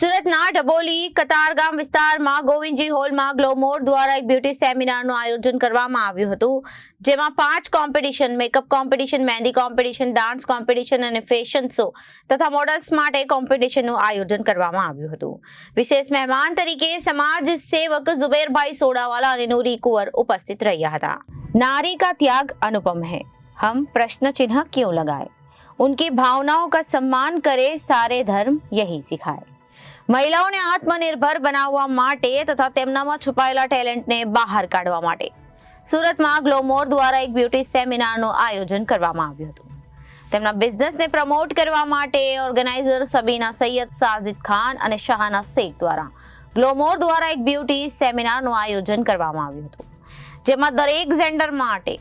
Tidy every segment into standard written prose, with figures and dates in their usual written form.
સુરતના ડભોલી કતારગામ વિસ્તારમાં ગોવિંદજી હોલમાં ગ્લોમોર દ્વારા એક બ્યુટી સેમિનારનું આયોજન કરવામાં આવ્યું હતું, જેમાં 5 કોમ્પિટિશન, મેકઅપ કોમ્પિટિશન, મહેંદી કોમ્પિટિશન, ડાન્સ કોમ્પિટિશન અને ફેશન શો તથા મોડલ્સ માટે કોમ્પિટિશનનું આયોજન કરવામાં આવ્યું હતું. વિશેષ મહેમાન તરીકે સમાજ સેવક ઝુબેરભાઈ સોડાવાલા અને નૂરી કુંવર ઉપસ્થિત રહ્યા હતા. नारी का त्याग अनुपम है, हम प्रश्न चिन्ह क्यों लगाए, उनकी भावनाओं का सम्मान करे, सारे धर्म यही सिखाए. મહિલાઓને આત્મનિર્ભર બનાવવા માટે તથા તેમનામાં છુપાયેલા ટેલેન્ટને બહાર કાઢવા માટે સુરતમાં ગ્લોમોર દ્વારા એક બ્યુટી સેમિનારનું આયોજન કરવામાં આવ્યું હતું. તેમના બિઝનેસને પ્રમોટ કરવા માટે ઓર્ગેનાઇઝર સબીના સૈયદ, સાજિદ ખાન અને શાહાના શેખ દ્વારા ગ્લોમોર દ્વારા એક બ્યુટી સેમિનારનું આયોજન કરવામાં આવ્યું હતું, જેમાં દરેક જેન્ડર માટે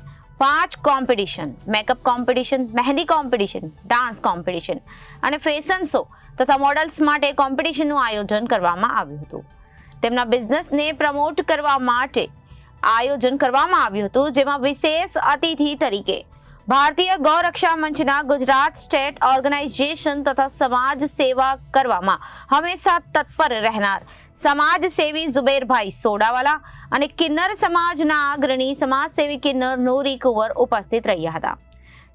5 કોમ્પિટિશન, મેકઅપ કોમ્પિટિશન, મહેંદી કોમ્પિટિશન, ડાન્સ કોમ્પિટિશન અને ફેશન શો તથા મોડલ્સ માટે કોમ્પિટિશનનું આયોજન કરવામાં આવ્યું હતું. તેમના બિઝનેસને પ્રમોટ કરવા માટે આયોજન કરવામાં આવ્યું હતું, જેમાં વિશેષ અતિથિ તરીકે ભારતીય ગૌરક્ષા મંચના ગુજરાત સ્ટેટ ઓર્ગેનાઇઝેશન તથા સમાજ સેવા કરવામાં હંમેશા તત્પર રહેનાર સમાજ સેવી ઝુબેરભાઈ સોડાવાલા અને કિન્નર સમાજના અગ્રણી સમાજસેવી કિન્નર નૂરી કુંવર ઉપસ્થિત રહ્યા હતા.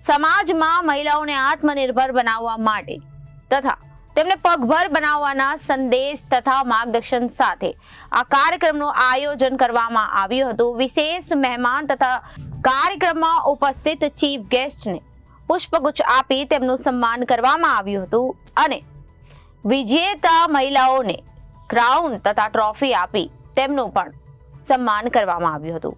સમાજમાં મહિલાઓને આત્મનિર્ભર બનાવવા માટે તથા તેમને પગભર બનાવવાના સંદેશ તથા માર્ગદર્શન સાથે આ કાર્યક્રમનું આયોજન કરવામાં આવ્યું હતું. વિશેષ મહેમાન તથા કાર્યક્રમમાં ઉપસ્થિત ચીફ ગેસ્ટને પુષ્પગુચ્છ આપી તેમનું સન્માન કરવામાં આવ્યું હતું અને વિજેતા મહિલાઓને ક્રાઉન તથા ટ્રોફી આપી તેમનું પણ સન્માન કરવામાં આવ્યું હતું.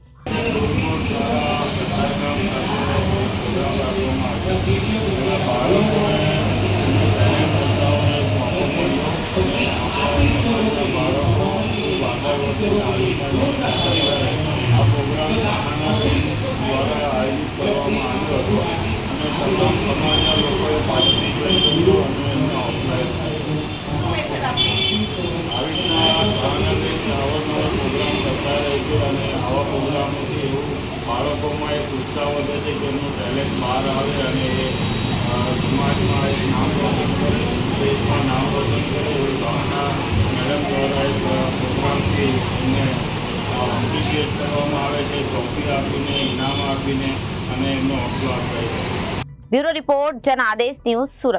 બાળકોમાં એક ઉત્સાહ વધે છે કે એમનું ટેલેન્ટ બહાર આવે અને સમાજમાં એક નામ રોશન કરે, દેશમાં નામ રોશન કરે. એવું શાહના મેડમ દ્વારા એક પ્રોગ્રામથી એમને એપ્રિશિએટ કરવામાં આવે છે, ટ્રોફી આપીને, ઇનામ આપીને અને એમનો હોસલો અપાય છે. Bureau report, Janadesh news, Surat.